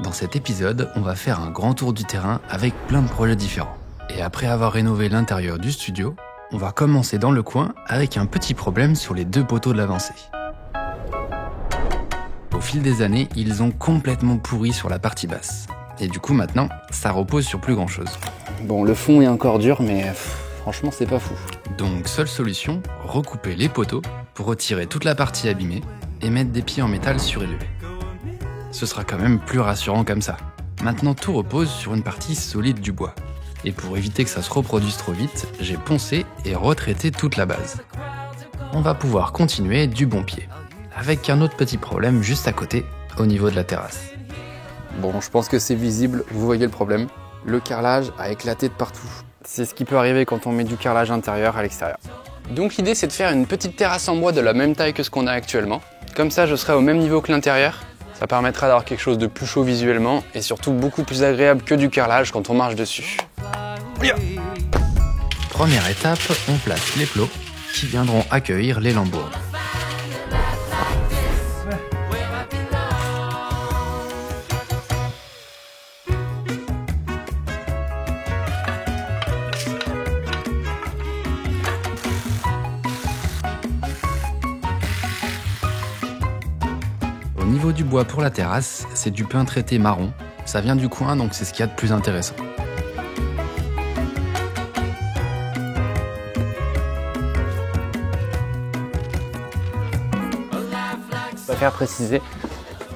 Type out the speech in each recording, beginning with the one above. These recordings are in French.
Dans cet épisode, on va faire un grand tour du terrain avec plein de projets différents. Et après avoir rénové l'intérieur du studio, on va commencer dans le coin avec un petit problème sur les 2 poteaux de l'avancée. Au fil des années, ils ont complètement pourri sur la partie basse. Et du coup maintenant, ça repose sur plus grand chose. Bon, le fond est encore dur, mais franchement c'est pas fou. Donc seule solution, recouper les poteaux pour retirer toute la partie abîmée et mettre des pieds en métal surélevés. Ce sera quand même plus rassurant comme ça. Maintenant tout repose sur une partie solide du bois. Et pour éviter que ça se reproduise trop vite, j'ai poncé et retraité toute la base. On va pouvoir continuer du bon pied. Avec un autre petit problème juste à côté, au niveau de la terrasse. Bon, je pense que c'est visible, vous voyez le problème. Le carrelage a éclaté de partout. C'est ce qui peut arriver quand on met du carrelage intérieur à l'extérieur. Donc l'idée c'est de faire une petite terrasse en bois de la même taille que ce qu'on a actuellement. Comme ça je serai au même niveau que l'intérieur. Ça permettra d'avoir quelque chose de plus chaud visuellement et surtout beaucoup plus agréable que du carrelage quand on marche dessus. Première étape, on place les plots qui viendront accueillir les lambourdes. Au niveau du bois pour la terrasse, c'est du pin traité marron. Ça vient du coin, donc c'est ce qu'il y a de plus intéressant. Je préfère préciser,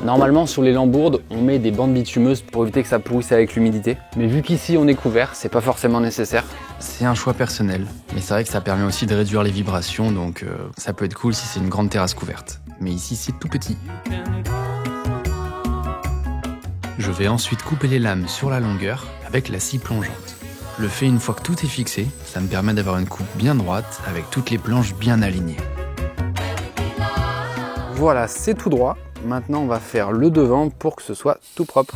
normalement sur les lambourdes, on met des bandes bitumeuses pour éviter que ça pourrisse avec l'humidité. Mais vu qu'ici on est couvert, c'est pas forcément nécessaire. C'est un choix personnel, mais c'est vrai que ça permet aussi de réduire les vibrations, donc ça peut être cool si c'est une grande terrasse couverte. Mais ici c'est tout petit. Je vais ensuite couper les lames sur la longueur avec la scie plongeante. Je le fais une fois que tout est fixé, ça me permet d'avoir une coupe bien droite avec toutes les planches bien alignées. Voilà, c'est tout droit. Maintenant on va faire le devant pour que ce soit tout propre.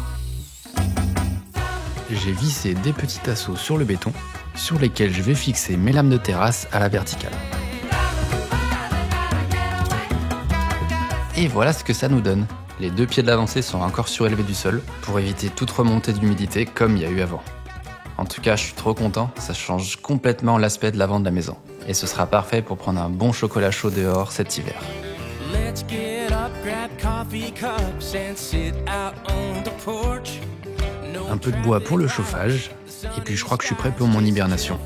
J'ai vissé des petits tasseaux sur le béton, sur lesquels je vais fixer mes lames de terrasse à la verticale. Et voilà ce que ça nous donne. Les 2 pieds de l'avancée sont encore surélevés du sol pour éviter toute remontée d'humidité comme il y a eu avant. En tout cas, je suis trop content, ça change complètement l'aspect de l'avant de la maison. Et ce sera parfait pour prendre un bon chocolat chaud dehors cet hiver. Un peu de bois pour le chauffage, et puis je crois que je suis prêt pour mon hibernation.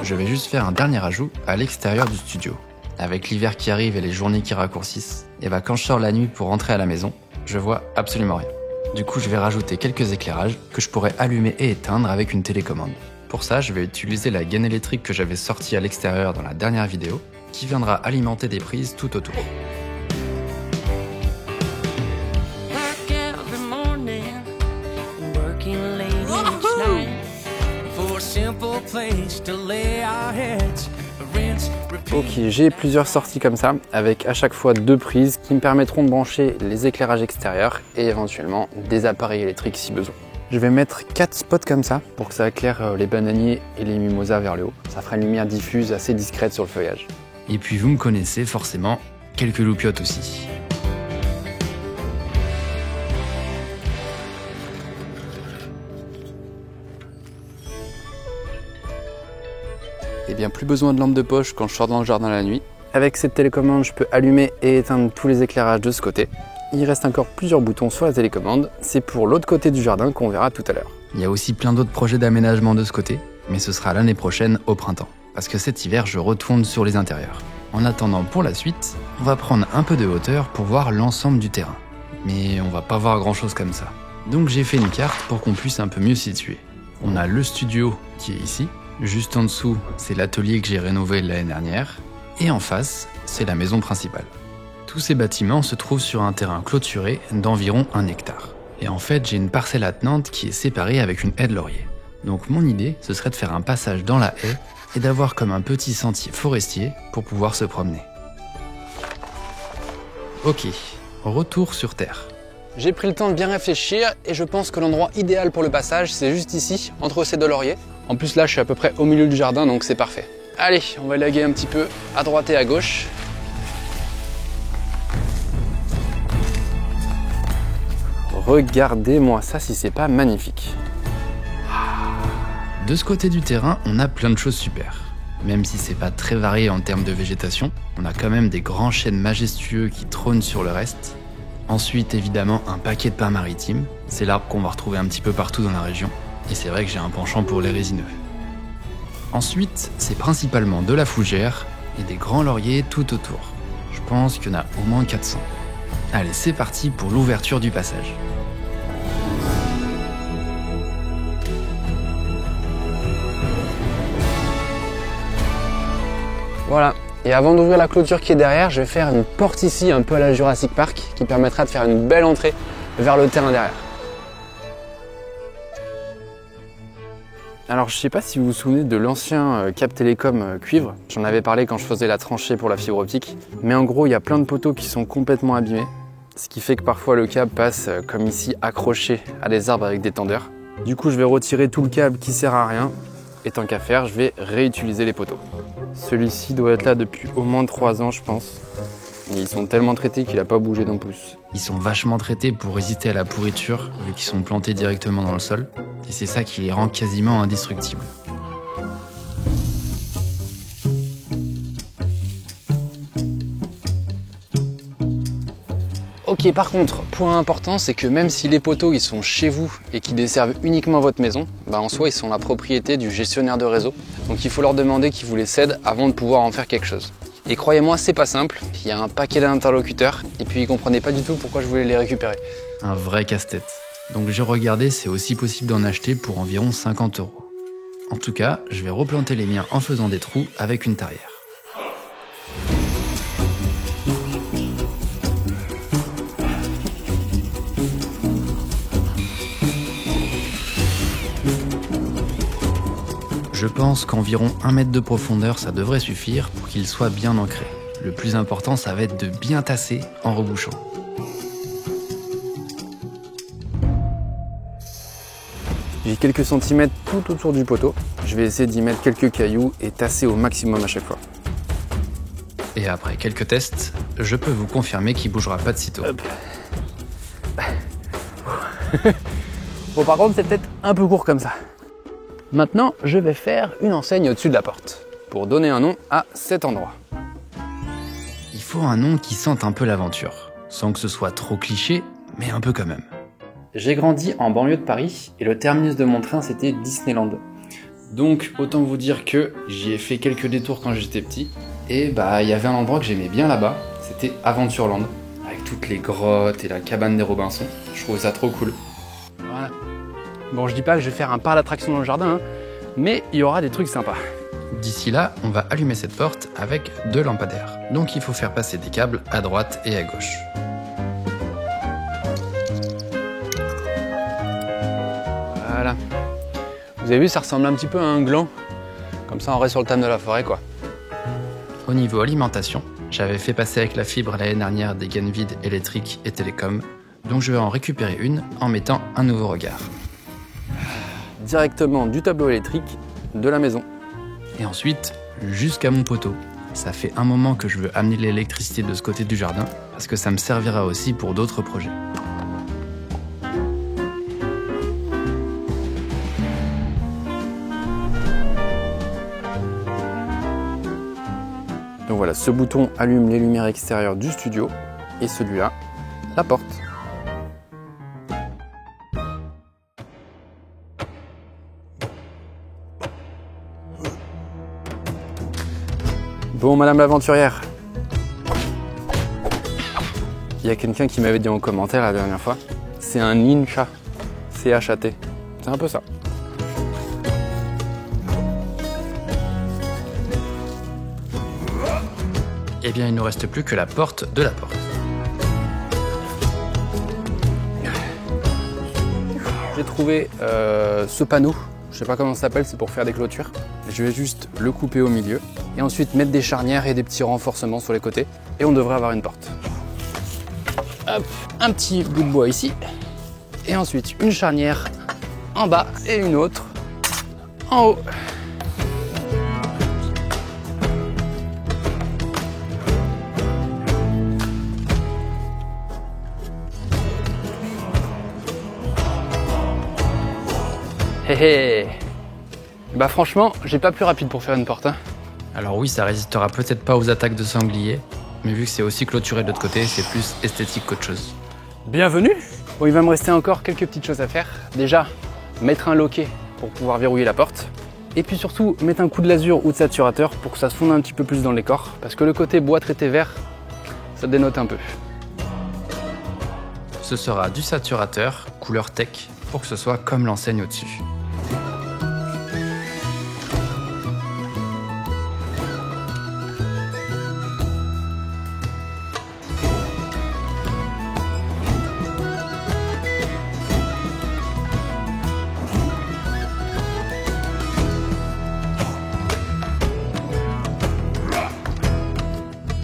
Je vais juste faire un dernier ajout à l'extérieur du studio. Avec l'hiver qui arrive et les journées qui raccourcissent, et quand je sors la nuit pour rentrer à la maison, je vois absolument rien. Du coup, je vais rajouter quelques éclairages que je pourrais allumer et éteindre avec une télécommande. Pour ça, je vais utiliser la gaine électrique que j'avais sortie à l'extérieur dans la dernière vidéo, qui viendra alimenter des prises tout autour. Ok, j'ai plusieurs sorties comme ça, avec à chaque fois 2 prises qui me permettront de brancher les éclairages extérieurs et éventuellement des appareils électriques si besoin. Je vais mettre 4 spots comme ça pour que ça éclaire les bananiers et les mimosas vers le haut. Ça fera une lumière diffuse assez discrète sur le feuillage. Et puis vous me connaissez forcément, quelques loupiottes aussi. Et bien plus besoin de lampe de poche quand je sors dans le jardin la nuit. Avec cette télécommande, je peux allumer et éteindre tous les éclairages de ce côté. Il reste encore plusieurs boutons sur la télécommande. C'est pour l'autre côté du jardin qu'on verra tout à l'heure. Il y a aussi plein d'autres projets d'aménagement de ce côté, mais ce sera l'année prochaine au printemps. Parce que cet hiver, je retourne sur les intérieurs. En attendant pour la suite, on va prendre un peu de hauteur pour voir l'ensemble du terrain. Mais on va pas voir grand chose comme ça. Donc j'ai fait une carte pour qu'on puisse un peu mieux situer. On a le studio qui est ici. Juste en dessous, c'est l'atelier que j'ai rénové l'année dernière. Et en face, c'est la maison principale. Tous ces bâtiments se trouvent sur un terrain clôturé d'environ 1 hectare. Et en fait, j'ai une parcelle attenante qui est séparée avec une haie de laurier. Donc mon idée, ce serait de faire un passage dans la haie et d'avoir comme un petit sentier forestier pour pouvoir se promener. Ok, retour sur terre. J'ai pris le temps de bien réfléchir et je pense que l'endroit idéal pour le passage, c'est juste ici, entre ces 2 lauriers. En plus là, je suis à peu près au milieu du jardin, donc c'est parfait. Allez, on va élaguer un petit peu à droite et à gauche. Regardez-moi ça si c'est pas magnifique. De ce côté du terrain, on a plein de choses super. Même si c'est pas très varié en termes de végétation, on a quand même des grands chênes majestueux qui trônent sur le reste. Ensuite, évidemment, un paquet de pins maritimes. C'est l'arbre qu'on va retrouver un petit peu partout dans la région. Et c'est vrai que j'ai un penchant pour les résineux. Ensuite, c'est principalement de la fougère et des grands lauriers tout autour. Je pense qu'il y en a au moins 400. Allez, c'est parti pour l'ouverture du passage. Voilà. Et avant d'ouvrir la clôture qui est derrière, je vais faire une porte ici, un peu à la Jurassic Park, qui permettra de faire une belle entrée vers le terrain derrière. Alors, je ne sais pas si vous vous souvenez de l'ancien câble télécom cuivre. J'en avais parlé quand je faisais la tranchée pour la fibre optique. Mais en gros, il y a plein de poteaux qui sont complètement abîmés. Ce qui fait que parfois le câble passe, comme ici, accroché à des arbres avec des tendeurs. Du coup, je vais retirer tout le câble qui sert à rien. Et tant qu'à faire, je vais réutiliser les poteaux. Celui-ci doit être là depuis au moins 3 ans, je pense. Et ils sont tellement traités qu'il n'a pas bougé d'un pouce. Ils sont vachement traités pour résister à la pourriture, vu qu'ils sont plantés directement dans le sol. Et c'est ça qui les rend quasiment indestructibles. Ok, par contre, point important, c'est que même si les poteaux ils sont chez vous et qui desservent uniquement votre maison, en soi ils sont la propriété du gestionnaire de réseau. Donc il faut leur demander qu'ils vous les cèdent avant de pouvoir en faire quelque chose. Et croyez-moi, c'est pas simple, il y a un paquet d'interlocuteurs et puis ils comprenaient pas du tout pourquoi je voulais les récupérer. Un vrai casse-tête. Donc j'ai regardé, c'est aussi possible d'en acheter pour environ 50 €. En tout cas, je vais replanter les miens en faisant des trous avec une tarière. Je pense qu'environ 1 mètre de profondeur, ça devrait suffire pour qu'il soit bien ancré. Le plus important, ça va être de bien tasser en rebouchant. J'ai quelques centimètres tout autour du poteau. Je vais essayer d'y mettre quelques cailloux et tasser au maximum à chaque fois. Et après quelques tests, je peux vous confirmer qu'il bougera pas de sitôt. Hop. Bon, par contre, c'est peut-être un peu court comme ça. Maintenant, je vais faire une enseigne au-dessus de la porte pour donner un nom à cet endroit. Il faut un nom qui sente un peu l'aventure, sans que ce soit trop cliché, mais un peu quand même. J'ai grandi en banlieue de Paris et le terminus de mon train c'était Disneyland. Donc autant vous dire que j'y ai fait quelques détours quand j'étais petit. Et il y avait un endroit que j'aimais bien là-bas, c'était Aventureland, avec toutes les grottes et la cabane des Robinson. Je trouvais ça trop cool. Voilà. Bon, je dis pas que je vais faire un parc d'attractions dans le jardin, mais il y aura des trucs sympas. D'ici là, on va allumer cette porte avec 2 lampadaires. Donc il faut faire passer des câbles à droite et à gauche. Voilà. Vous avez vu, ça ressemble un petit peu à un gland. Comme ça, on reste sur le thème de la forêt, quoi. Au niveau alimentation, j'avais fait passer avec la fibre l'année dernière des gaines vides électriques et télécom. Donc je vais en récupérer une en mettant un nouveau regard. Directement du tableau électrique de la maison. Et ensuite, jusqu'à mon poteau. Ça fait un moment que je veux amener l'électricité de ce côté du jardin, parce que ça me servira aussi pour d'autres projets. Donc voilà, ce bouton allume les lumières extérieures du studio, et celui-là, la porte. Bon, madame l'aventurière, il y a quelqu'un qui m'avait dit en commentaire la dernière fois, c'est un ninja, C-H-A-T, c'est un peu ça. Eh bien, il ne nous reste plus que la porte de la porte. J'ai trouvé ce panneau, je sais pas comment ça s'appelle, c'est pour faire des clôtures. Je vais juste le couper au milieu et ensuite mettre des charnières et des petits renforcements sur les côtés et on devrait avoir une porte. Hop, un petit bout de bois ici et ensuite une charnière en bas et une autre en haut. Hé hé. Bah franchement, j'ai pas plus rapide pour faire une porte. Hein. Alors oui, ça résistera peut-être pas aux attaques de sangliers, mais vu que c'est aussi clôturé de l'autre côté, c'est plus esthétique qu'autre chose. Bienvenue. Bon, il va me rester encore quelques petites choses à faire. Déjà, mettre un loquet pour pouvoir verrouiller la porte. Et puis surtout, mettre un coup de lasure ou de saturateur pour que ça se fonde un petit peu plus dans le décor. Parce que le côté bois traité vert, ça dénote un peu. Ce sera du saturateur, couleur tech, pour que ce soit comme l'enseigne au-dessus.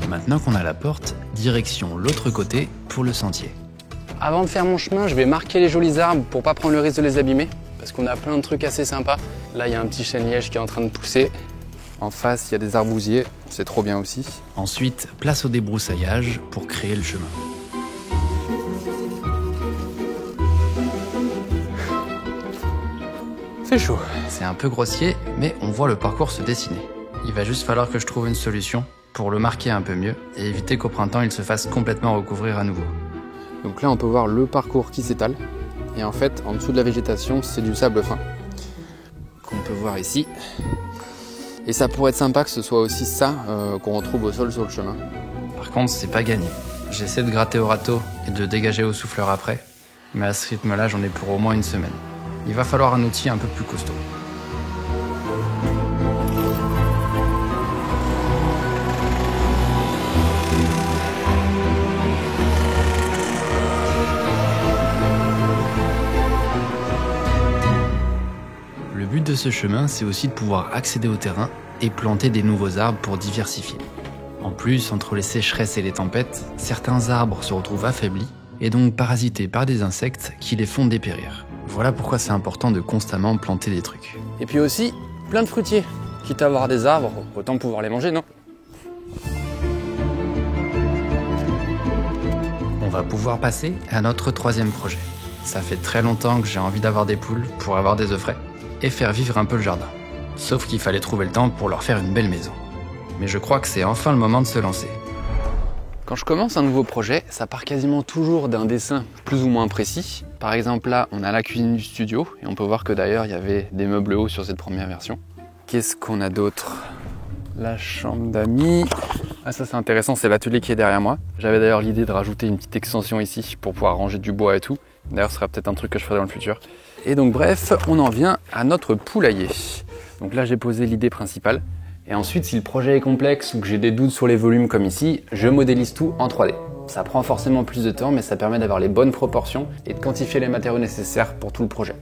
Maintenant qu'on a la porte, direction l'autre côté pour le sentier. Avant de faire mon chemin, je vais marquer les jolis arbres pour pas prendre le risque de les abîmer. Parce qu'on a plein de trucs assez sympas. Là, il y a un petit chêne-liège qui est en train de pousser. En face, il y a des arbousiers. C'est trop bien aussi. Ensuite, place au débroussaillage pour créer le chemin. C'est chaud. C'est un peu grossier, mais on voit le parcours se dessiner. Il va juste falloir que je trouve une solution pour le marquer un peu mieux et éviter qu'au printemps il se fasse complètement recouvrir à nouveau. Donc là, on peut voir le parcours qui s'étale. Et en fait, en dessous de la végétation, c'est du sable fin. Qu'on peut voir ici. Et ça pourrait être sympa que ce soit aussi ça qu'on retrouve au sol sur le chemin. Par contre, c'est pas gagné. J'essaie de gratter au râteau et de dégager au souffleur après. Mais à ce rythme-là, j'en ai pour au moins une semaine. Il va falloir un outil un peu plus costaud. Le but de ce chemin, c'est aussi de pouvoir accéder au terrain et planter des nouveaux arbres pour diversifier. En plus, entre les sécheresses et les tempêtes, certains arbres se retrouvent affaiblis et donc parasités par des insectes qui les font dépérir. Voilà pourquoi c'est important de constamment planter des trucs. Et puis aussi, plein de fruitiers. Quitte à avoir des arbres, autant pouvoir les manger, non? On va pouvoir passer à notre troisième projet. Ça fait très longtemps que j'ai envie d'avoir des poules pour avoir des œufs frais et faire vivre un peu le jardin. Sauf qu'il fallait trouver le temps pour leur faire une belle maison. Mais je crois que c'est enfin le moment de se lancer. Quand je commence un nouveau projet, ça part quasiment toujours d'un dessin plus ou moins précis. Par exemple là, on a la cuisine du studio et on peut voir que d'ailleurs il y avait des meubles hauts sur cette première version. Qu'est-ce qu'on a d'autre? La chambre d'amis. Ah ça c'est intéressant, c'est l'atelier qui est derrière moi. J'avais d'ailleurs l'idée de rajouter une petite extension ici pour pouvoir ranger du bois et tout. D'ailleurs ce sera peut-être un truc que je ferai dans le futur. Et donc bref, on en vient à notre poulailler. Donc là j'ai posé l'idée principale. Et ensuite, si le projet est complexe ou que j'ai des doutes sur les volumes comme ici, je modélise tout en 3D. Ça prend forcément plus de temps, mais ça permet d'avoir les bonnes proportions et de quantifier les matériaux nécessaires pour tout le projet.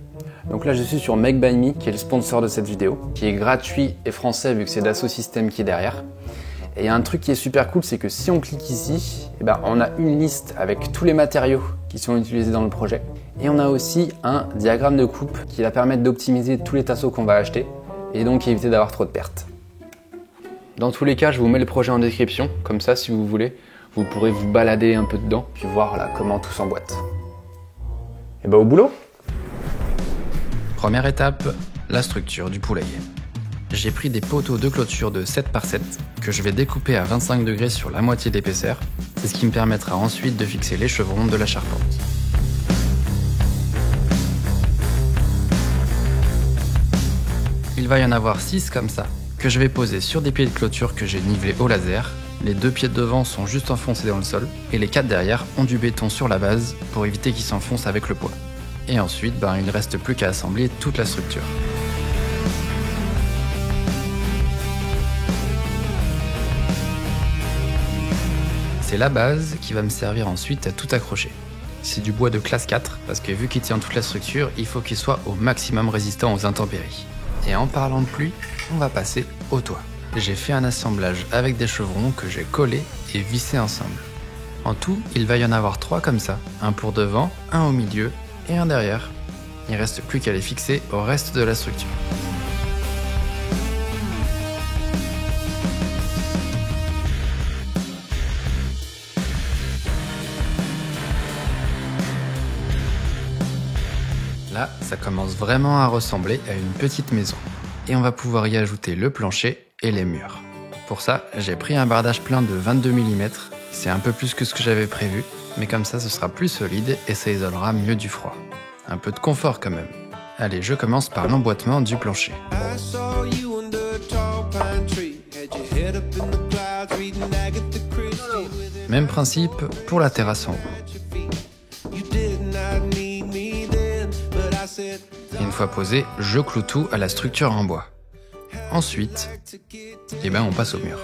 Donc là, je suis sur Make by Me, qui est le sponsor de cette vidéo, qui est gratuit et français vu que c'est Dassault Systèmes qui est derrière. Et il y a un truc qui est super cool, c'est que si on clique ici, on a une liste avec tous les matériaux qui sont utilisés dans le projet. Et on a aussi un diagramme de coupe qui va permettre d'optimiser tous les tasseaux qu'on va acheter et donc éviter d'avoir trop de pertes. Dans tous les cas, je vous mets le projet en description, comme ça si vous voulez, vous pourrez vous balader un peu dedans, puis voir là comment tout s'emboîte. Et au boulot! Première étape, la structure du poulailler. J'ai pris des poteaux de clôture de 7 par 7 que je vais découper à 25 degrés sur la moitié d'épaisseur. C'est ce qui me permettra ensuite de fixer les chevrons de la charpente. Il va y en avoir 6 comme ça, que je vais poser sur des pieds de clôture que j'ai nivelés au laser. Les 2 pieds de devant sont juste enfoncés dans le sol, et les 4 derrière ont du béton sur la base pour éviter qu'ils s'enfoncent avec le poids. Et ensuite, il ne reste plus qu'à assembler toute la structure. C'est la base qui va me servir ensuite à tout accrocher. C'est du bois de classe 4, parce que vu qu'il tient toute la structure, il faut qu'il soit au maximum résistant aux intempéries. Et en parlant de pluie, on va passer au toit. J'ai fait un assemblage avec des chevrons que j'ai collés et vissés ensemble. En tout, il va y en avoir 3 comme ça, un pour devant, un au milieu et un derrière. Il ne reste plus qu'à les fixer au reste de la structure. Là, ça commence vraiment à ressembler à une petite maison. Et on va pouvoir y ajouter le plancher et les murs. Pour ça, j'ai pris un bardage plein de 22 mm. C'est un peu plus que ce que j'avais prévu, mais comme ça, ce sera plus solide et ça isolera mieux du froid. Un peu de confort quand même. Allez, je commence par l'emboîtement du plancher. Même principe pour la terrasse en haut. Une fois posé, je cloue tout à la structure en bois. Ensuite, on passe au mur.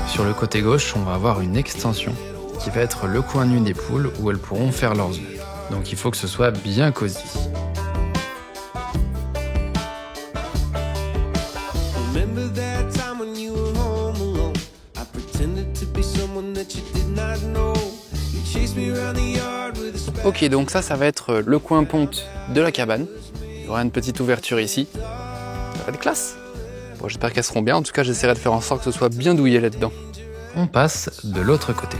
Sur le côté gauche, on va avoir une extension qui va être le coin nu des poules où elles pourront faire leurs œufs. Donc il faut que ce soit bien cosy. Ok, donc ça va être le coin ponte de la cabane. Il y aura une petite ouverture ici. Ça va être classe. Bon, j'espère qu'elles seront bien. En tout cas, j'essaierai de faire en sorte que ce soit bien douillé là-dedans. On passe de l'autre côté.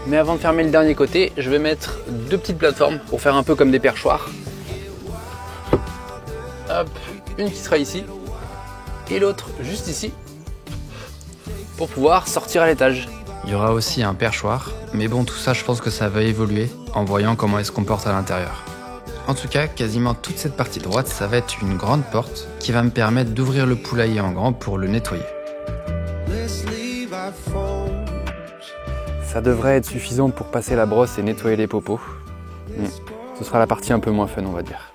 Mais avant de fermer le dernier côté, je vais mettre 2 petites plateformes pour faire un peu comme des perchoirs. Hop, une qui sera ici et l'autre juste ici pour pouvoir sortir à l'étage. Il y aura aussi un perchoir, mais bon, tout ça, je pense que ça va évoluer en voyant comment elle se comporte à l'intérieur. En tout cas, quasiment toute cette partie droite, ça va être une grande porte qui va me permettre d'ouvrir le poulailler en grand pour le nettoyer. Ça devrait être suffisant pour passer la brosse et nettoyer les popos. Ce sera la partie un peu moins fun, on va dire.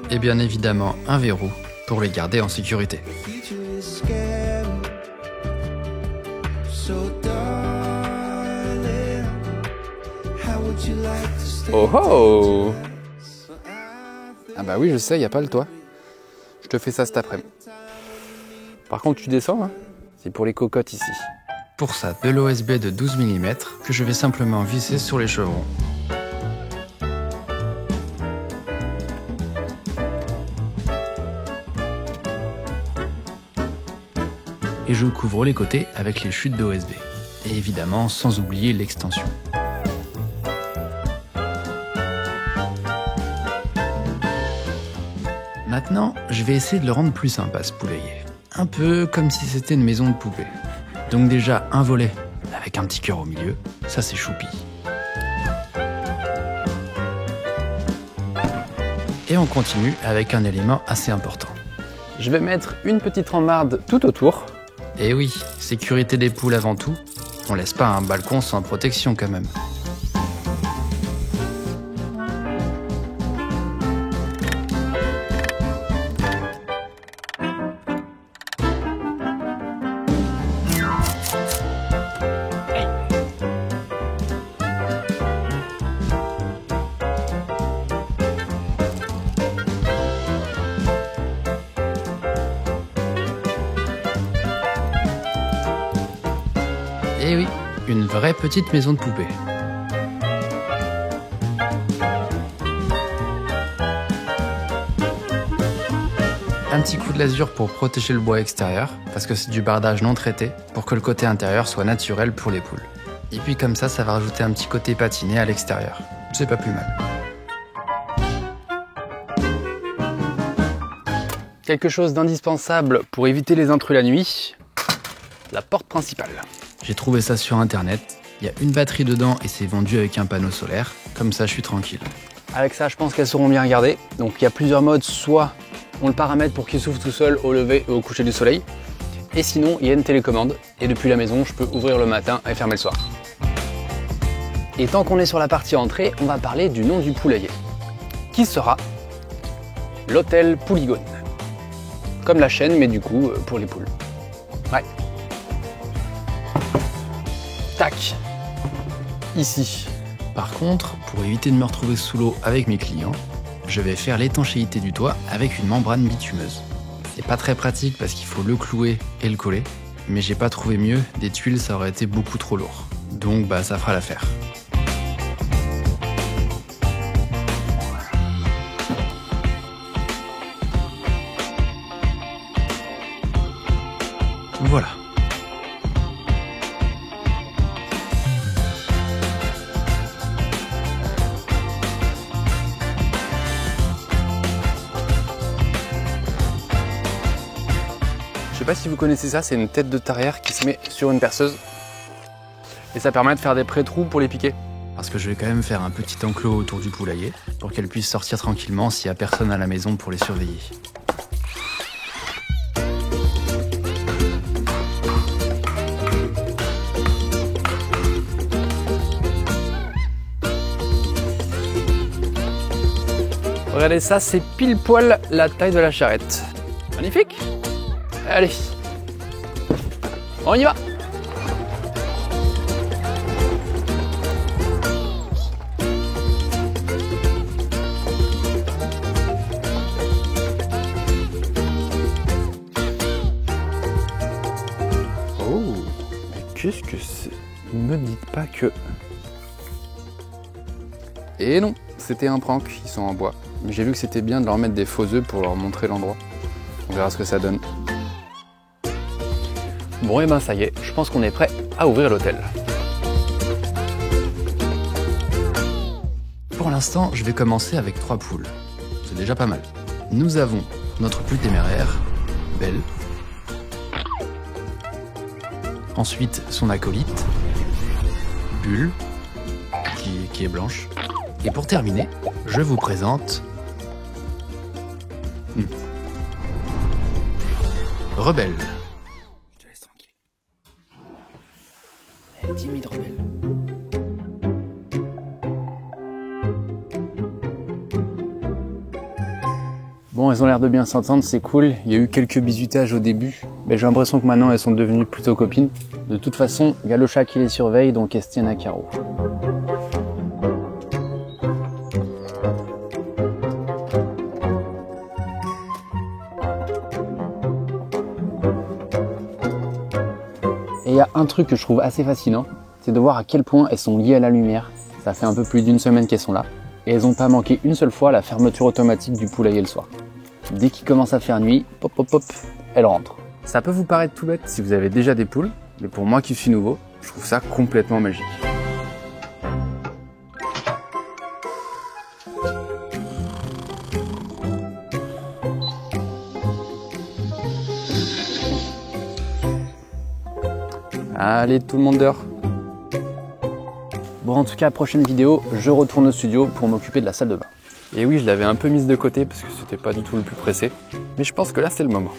Et bien évidemment, un verrou pour les garder en sécurité. Oh oh! Ah bah oui, je sais, y a pas le toit. Je te fais ça cet après-midi. Par contre, tu descends, hein? C'est pour les cocottes ici. Pour ça, de l'OSB de 12 mm que je vais simplement visser sur les chevrons. Et je couvre les côtés avec les chutes d'OSB. Et évidemment, sans oublier l'extension. Maintenant, je vais essayer de le rendre plus sympa ce poulailler. Un peu comme si c'était une maison de poupée. Donc déjà, un volet avec un petit cœur au milieu, ça c'est choupi. Et on continue avec un élément assez important. Je vais mettre une petite rambarde tout autour. Et oui, sécurité des poules avant tout. On laisse pas un balcon sans protection quand même. Et oui, une vraie petite maison de poupée. Un petit coup de lasure pour protéger le bois extérieur, parce que c'est du bardage non traité, pour que le côté intérieur soit naturel pour les poules. Et puis comme ça va rajouter un petit côté patiné à l'extérieur. C'est pas plus mal. Quelque chose d'indispensable pour éviter les intrus la nuit, la porte principale. J'ai trouvé ça sur internet, il y a une batterie dedans et c'est vendu avec un panneau solaire, comme ça je suis tranquille. Avec ça, je pense qu'elles seront bien gardées. Donc il y a plusieurs modes, soit on le paramètre pour qu'il s'ouvre tout seul au lever et au coucher du soleil, et sinon il y a une télécommande, et depuis la maison je peux ouvrir le matin et fermer le soir. Et tant qu'on est sur la partie entrée, on va parler du nom du poulailler, qui sera l'hôtel Pouligone. Comme la chaîne, mais du coup pour les poules. Ouais. Tac. Ici. Par contre, pour éviter de me retrouver sous l'eau avec mes clients, je vais faire l'étanchéité du toit avec une membrane bitumeuse. C'est pas très pratique parce qu'il faut le clouer et le coller, mais j'ai pas trouvé mieux, des tuiles ça aurait été beaucoup trop lourd. Donc bah ça fera l'affaire. Voilà. Je sais pas si vous connaissez ça, c'est une tête de tarière qui se met sur une perceuse. Et ça permet de faire des pré-trous pour les piquer. Parce que je vais quand même faire un petit enclos autour du poulailler pour qu'elles puissent sortir tranquillement s'il n'y a personne à la maison pour les surveiller. Regardez ça, c'est pile poil la taille de la charrette. Magnifique. Allez, on y va. Oh, mais qu'est-ce que c'est? Ne me dites pas que... Et non, c'était un prank, ils sont en bois. Mais j'ai vu que c'était bien de leur mettre des faux œufs pour leur montrer l'endroit. On verra ce que ça donne. Bon et ben ça y est, je pense qu'on est prêt à ouvrir l'hôtel. Pour l'instant, je vais commencer avec 3 poules. C'est déjà pas mal. Nous avons notre poule téméraire, Belle. Ensuite, son acolyte, Bulle, qui est blanche. Et pour terminer, je vous présente... Rebelle. Je te laisse tranquille. Elle est timide, Rebelle. Bon, elles ont l'air de bien s'entendre, c'est cool. Il y a eu quelques bisutages au début, mais j'ai l'impression que maintenant elles sont devenues plutôt copines. De toute façon, il y a le chat qui les surveille, donc elles se tiennent à carreau. Et il y a un truc que je trouve assez fascinant, c'est de voir à quel point elles sont liées à la lumière. Ça fait un peu plus d'une semaine qu'elles sont là, et elles n'ont pas manqué une seule fois la fermeture automatique du poulailler le soir. Dès qu'il commence à faire nuit, pop pop pop, elles rentrent. Ça peut vous paraître tout bête si vous avez déjà des poules, mais pour moi qui suis nouveau, je trouve ça complètement magique. Allez, tout le monde dehors. Bon, en tout cas, prochaine vidéo, je retourne au studio pour m'occuper de la salle de bain. Et oui, je l'avais un peu mise de côté parce que c'était pas du tout le plus pressé. Mais je pense que là, c'est le moment.